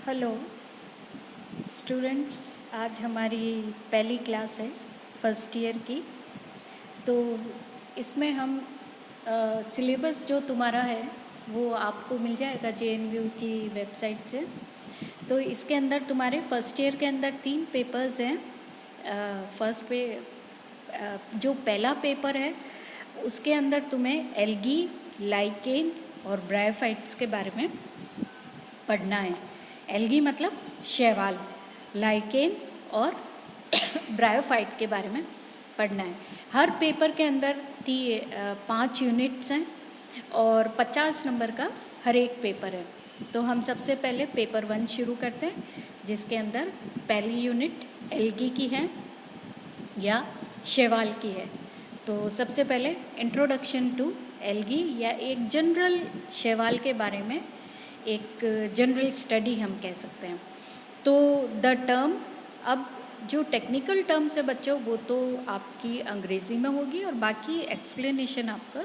Hello students, आज हमारी पहली क्लास है फर्स्ट ईयर की। तो इसमें हम सिलेबस जो तुम्हारा है वो आपको मिल जाएगा JNU की वेबसाइट से। तो इसके अंदर तुम्हारे फर्स्ट ईयर के अंदर 3 पेपर्स हैं। फर्स्ट पे जो पहला पेपर है उसके अंदर तुम्हें एल्गी, लाइकेन और ब्रायोफाइट्स के बारे में पढ़ना है। एल्गी मतलब शैवाल, लाइकेन और ब्रायोफाइट के बारे में पढ़ना है। हर पेपर के अंदर 5 यूनिट्स हैं और 50 नंबर का हर एक पेपर है। तो हम सबसे पहले पेपर 1 शुरू करते हैं, जिसके अंदर पहली यूनिट एल्गी की है या शैवाल की है। तो सबसे पहले इंट्रोडक्शन टू एल्गी या एक जनरल शैवाल के बारे में एक जनरल स्टडी हम कह सकते हैं। तो द टर्म, अब जो टेक्निकल टर्म्स है बच्चों वो तो आपकी अंग्रेज़ी में होगी और बाकी एक्सप्लेनेशन आपका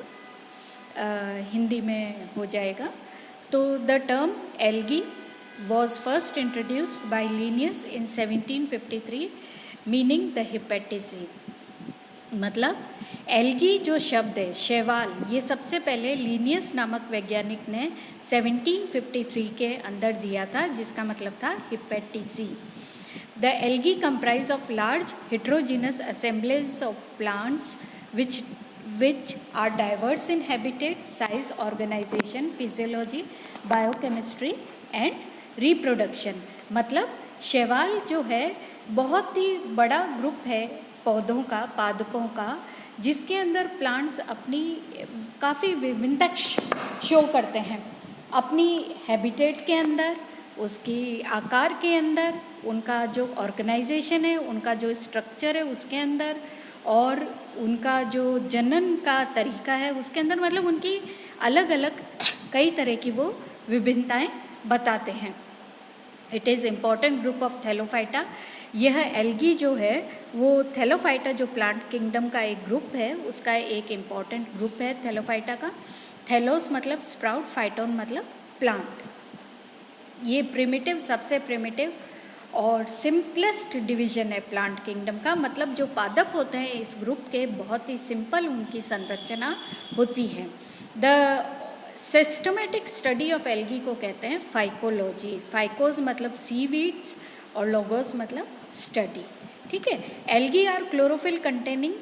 हिंदी में हो जाएगा। तो the term algae was first introduced by Linnaeus in 1753 meaning the hepaticae. मतलब एल्गी जो शब्द है शैवाल, ये सबसे पहले लिनियस नामक वैज्ञानिक ने 1753 के अंदर दिया था, जिसका मतलब था hepaticae. The algae comprise of large heterogeneous assemblies of plants which are diverse in habitat, size, organization, physiology, biochemistry and reproduction। मतलब शैवाल जो है बहुत ही बड़ा ग्रुप है पौधों का, पादपों का, जिसके अंदर प्लांट्स अपनी काफ़ी विभिन्नता शो करते हैं अपनी हैबिटेट के अंदर, उसकी आकार के अंदर, उनका जो ऑर्गेनाइजेशन है, उनका जो स्ट्रक्चर है उसके अंदर, और उनका जो जनन का तरीका है उसके अंदर। मतलब उनकी अलग अलग कई तरह की वो विभिन्नताएं बताते हैं। It is important group of Thallophyta. यह एल्गी जो है वो थैलोफाइटा जो प्लांट किंगडम का एक ग्रुप है, उसका एक इम्पॉर्टेंट ग्रुप है थैलोफाइटा का। थैलोस मतलब स्प्राउट, फाइटोन मतलब प्लांट। ये प्रिमिटिव, सबसे प्रिमिटिव और सिंपलेस्ट डिवीजन है प्लांट किंगडम का। मतलब जो पादप होते हैं इस ग्रुप के बहुत ही सिंपल उनकी संरचना होती है। The systematic study of algae को कहते हैं फाइकोलॉजी। फाइकोज मतलब सीवीड्स और लोगोस मतलब स्टडी। ठीक है। Algae are chlorophyll containing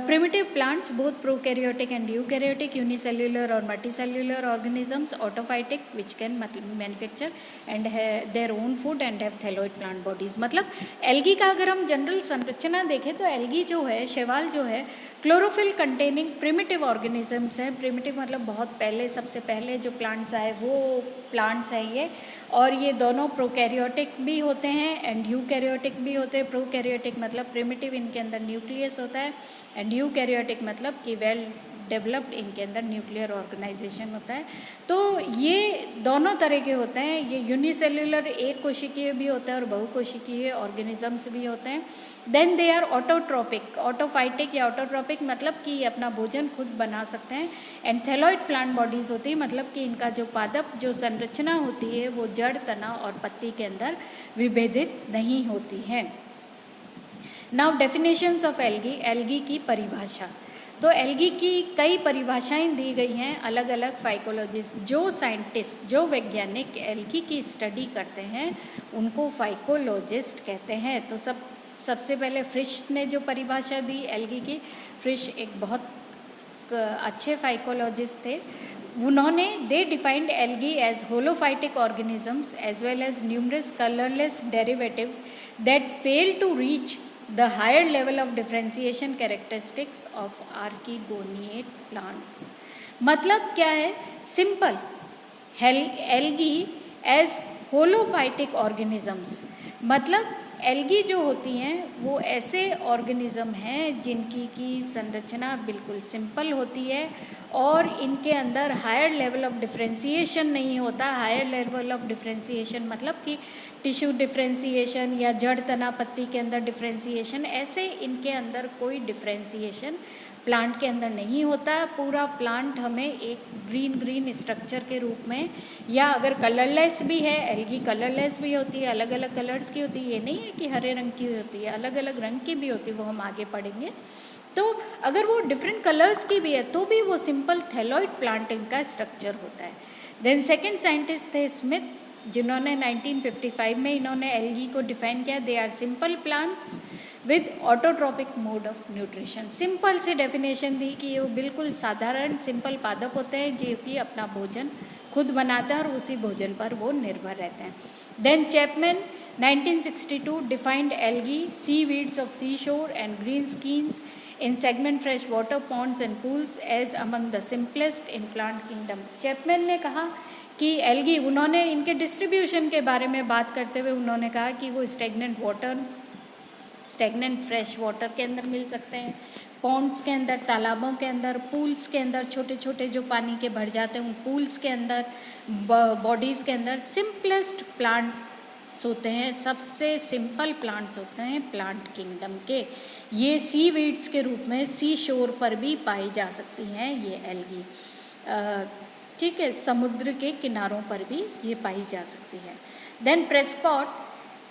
primitive plants, both prokaryotic and eukaryotic, unicellular or multicellular organisms, autophytic which can manufacture and have their own food and have thalloid plant bodies। मतलब algae का अगर हम general संरचना देखें तो algae जो है, शैवाल जो है, क्लोरोफिल कंटेनिंग प्रिमिटिव ऑर्गेनिजम्स हैं। प्रिमिटिव मतलब बहुत पहले, सबसे पहले जो प्लांट्स आए वो प्लांट्स हैं ये, और ये दोनों प्रोकैरियोटिक भी होते हैं एंड यूकैरियोटिक भी होते हैं। प्रोकैरियोटिक मतलब प्रिमिटिव, इनके अंदर न्यूक्लियस होता है, एंड यूकैरियोटिक मतलब कि वेल डेवलप्ड, इनके अंदर न्यूक्लियर ऑर्गेनाइजेशन होता है। तो ये दोनों तरह के होते हैं। ये यूनिसेल्युलर, एक कोशिकीय भी होता है, और बहुकोशिकीय ऑर्गेनिजम्स भी होते हैं। देन दे आर ऑटोट्रोपिक, ऑटोफाइटिक या ऑटोट्रोपिक मतलब कि अपना भोजन खुद बना सकते हैं। एंड थैलॉइड प्लांट बॉडीज़ होती है, मतलब कि इनका जो पादप जो संरचना होती है वो जड़, तना और पत्ती के अंदर विभेदित नहीं होती है। Now definitions of algae, algae की परिभाषा। तो एल्गी की कई परिभाषाएं दी गई हैं अलग अलग फाइकोलॉजिस्ट, जो साइंटिस्ट, जो वैज्ञानिक एल्गी की स्टडी करते हैं उनको फाइकोलॉजिस्ट कहते हैं। तो सबसे पहले फ्रिश ने जो परिभाषा दी एल्गी की, फ्रिश एक बहुत अच्छे फाइकोलॉजिस्ट थे। उन्होंने they defined algae as holophytic organisms as well as numerous colourless derivatives that fail to reach the higher level of differentiation characteristics of archegoniate plants। मतलब क्या है? Simple, algae as holophytic organisms, मतलब algae जो होती हैं वो ऐसे organism हैं जिनकी की संरचना बिल्कुल सिंपल होती है और इनके अंदर हायर लेवल ऑफ डिफ्रेंसीशन नहीं होता। हायर लेवल ऑफ डिफ्रेंसीशन मतलब कि टिश्यू डिफ्रेंसीशन या जड़ तना पत्ती के अंदर डिफ्रेंसीशन, ऐसे इनके अंदर कोई डिफ्रेंसीशन प्लांट के अंदर नहीं होता है। पूरा प्लांट हमें एक ग्रीन ग्रीन स्ट्रक्चर के रूप में, या अगर कलरलेस भी है, एल्गी कलरलेस भी होती है, अलग अलग कलर्स की होती है, ये नहीं है कि हरे रंग की होती है, अलग अलग रंग की भी होती है, वो हम आगे पढ़ेंगे। तो अगर वो डिफरेंट कलर्स की भी है तो भी वो सिंपल थैलॉइड प्लांटिंग का स्ट्रक्चर होता है। देन सेकेंड साइंटिस्ट थे स्मिथ, जिन्होंने 1955 में इन्होंने एल्गी को डिफाइन किया। They are simple plants with autotrophic mode of nutrition. Simple सी डेफिनेशन दी कि वो बिल्कुल साधारण सिंपल पादप होते हैं जो कि अपना भोजन खुद बनाते हैं और उसी भोजन पर वो निर्भर रहते हैं। Then Chapman 1962 defined algae, seaweeds of seashore and green skeins in segment freshwater ponds and pools as among the simplest in plant kingdom. Chapman ने कहा कि एल्गी, उन्होंने इनके डिस्ट्रीब्यूशन के बारे में बात करते हुए उन्होंने कहा कि वो स्टेगनेंट फ्रेश वाटर के अंदर मिल सकते हैं, पॉन्ड्स के अंदर, तालाबों के अंदर, पूल्स के अंदर, छोटे छोटे जो पानी के भर जाते हैं उन पूल्स के अंदर, बॉडीज़ के अंदर सिंपलेस्ट प्लांट्स होते हैं, सबसे सिंपल प्लांट्स होते हैं प्लांट किंगडम के। ये सी वीड्स के रूप में सी शोर पर भी पाई जा सकती हैं ये एल्गी, ठीक है, समुद्र के किनारों पर भी ये पाई जा सकती है। Then Prescott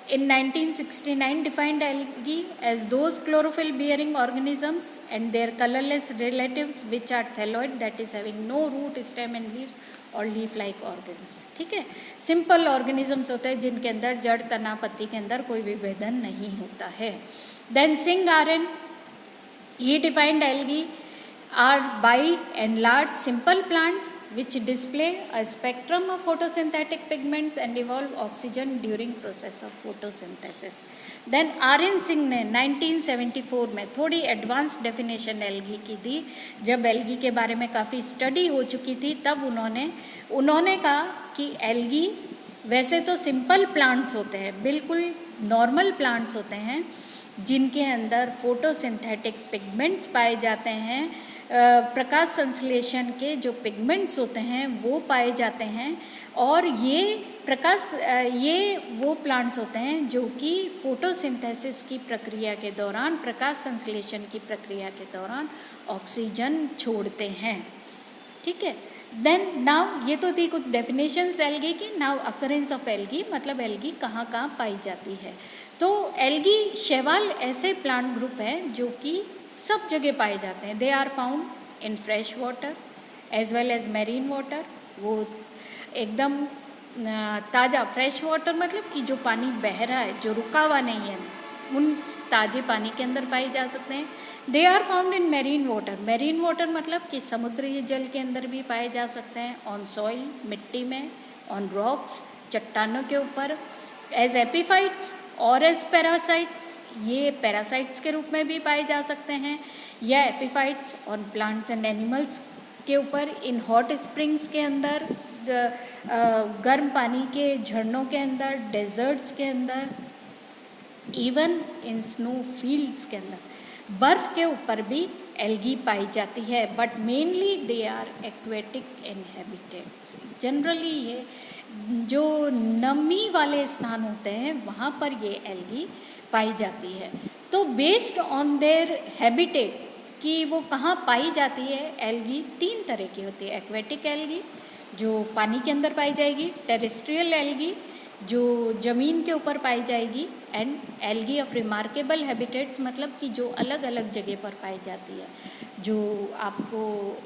in 1969 defined algae as those chlorophyll bearing organisms and their colorless relatives which are thalloid, that is having no root, stem and leaves और लीफ लाइक ऑर्गन्स, ठीक है, सिंपल ऑर्गेनिजम्स होते हैं जिनके अंदर जड़, तना, पत्ती के अंदर कोई विभेदन नहीं होता है। Then Singh Aryan, he defined algae are by and large simple plants which display a spectrum of photosynthetic pigments and evolve oxygen during process of photosynthesis. Then Aryan Singh ने 1974 में थोड़ी एडवांस्ड डेफिनेशन एल्गी की दी। जब एल्गी के बारे में काफ़ी स्टडी हो चुकी थी तब उन्होंने कहा कि एल्गी वैसे तो सिंपल प्लांट्स होते हैं, बिल्कुल नॉर्मल प्लांट्स होते हैं जिनके अंदर फोटोसिंथेटिक पिगमेंट्स पाए जाते हैं, प्रकाश संश्लेषण के जो पिगमेंट्स होते हैं वो पाए जाते हैं, और ये वो प्लांट्स होते हैं जो कि फोटोसिंथेसिस की प्रक्रिया के दौरान, प्रकाश संश्लेषण की प्रक्रिया के दौरान ऑक्सीजन छोड़ते हैं, ठीक है। देन नाउ ये तो थी कुछ डेफिनेशंस एल्गी की। नाउ अकरेंस ऑफ एल्गी, मतलब एल्गी कहाँ कहाँ पाई जाती है। तो एल्गी शैवाल ऐसे प्लांट ग्रुप हैं जो कि सब जगह पाए जाते हैं। They are found in fresh water as well as marine water. वो एकदम ताज़ा, फ्रेश वाटर मतलब कि जो पानी बह रहा है, जो रुका हुआ नहीं है, उन ताज़े पानी के अंदर पाए जा सकते हैं। They are found in marine water. Marine water मतलब कि समुद्री जल के अंदर भी पाए जा सकते हैं। ऑन सॉइल, मिट्टी में, ऑन रॉक्स, चट्टानों के ऊपर, एज एपीफाइट्स और एज पैरासाइट्स, ये पैरासाइट्स के रूप में भी पाए जा सकते हैं, या epiphytes on plants and animals के ऊपर, इन हॉट स्प्रिंग्स के अंदर, गर्म पानी के झरनों के अंदर, डेजर्ट्स के अंदर, इवन इन स्नो फील्ड्स के अंदर, बर्फ़ के ऊपर भी एल्गी पाई जाती है। But mainly they are aquatic inhabitants. Generally ये जो नमी वाले स्थान होते हैं वहाँ पर ये एल्गी पाई जाती है। तो बेस्ड ऑन देयर हैबिटेट कि वो कहाँ पाई जाती है, एल्गी तीन तरह की होती है। एक्वेटिक एल्गी जो पानी के अंदर पाई जाएगी, टेरेस्ट्रियल एल्गी जो ज़मीन के ऊपर पाई जाएगी, and algae of remarkable habitats मतलब कि जो अलग अलग जगह पर पाई जाती है, जो आपको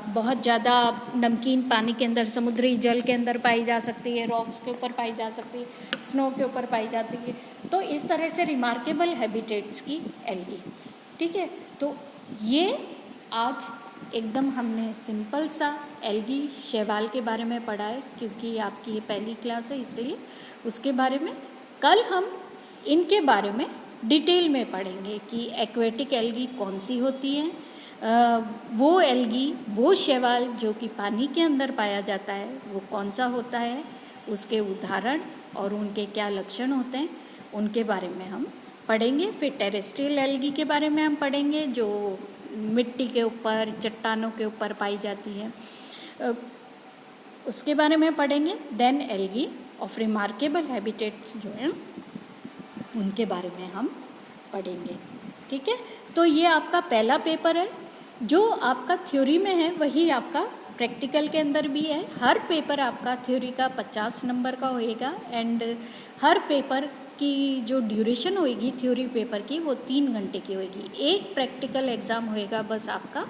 बहुत ज़्यादा नमकीन पानी के अंदर, समुद्री जल के अंदर पाई जा सकती है, रॉक्स के ऊपर पाई जा सकती है, स्नो के ऊपर पाई जाती है। तो इस तरह से रिमार्केबल हैबिटेट्स की एल्गी, ठीक है। तो ये आज एकदम हमने सिंपल सा एल्गी शैवाल के बारे में पढ़ा है, क्योंकि आपकी ये पहली क्लास है इसलिए उसके बारे में। कल हम इनके बारे में डिटेल में पढ़ेंगे कि एक्वेटिक एल्गी कौन सी होती है, वो एल्गी, वो शैवाल जो कि पानी के अंदर पाया जाता है वो कौन सा होता है, उसके उदाहरण और उनके क्या लक्षण होते हैं उनके बारे में हम पढ़ेंगे। फिर टेरेस्ट्रियल एल्गी के बारे में हम पढ़ेंगे जो मिट्टी के ऊपर, चट्टानों के ऊपर पाई जाती है, उसके बारे में पढ़ेंगे। Then algae of remarkable habitats जो हैं उनके बारे में हम पढ़ेंगे, ठीक है। तो ये आपका पहला पेपर है। जो आपका थ्योरी में है वही आपका प्रैक्टिकल के अंदर भी है। हर पेपर आपका थ्योरी का 50 नंबर का होएगा एंड हर पेपर की जो ड्यूरेशन होएगी थ्योरी पेपर की वो 3 घंटे की होएगी। एक प्रैक्टिकल एग्ज़ाम होएगा बस आपका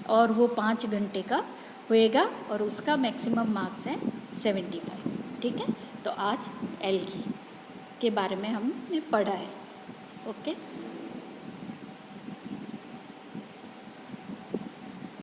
और वो 5 घंटे का होएगा और उसका मैक्सिमम मार्क्स है 75। ठीक है। तो आज एल्गी के बारे में हमने पढ़ा है। ओके।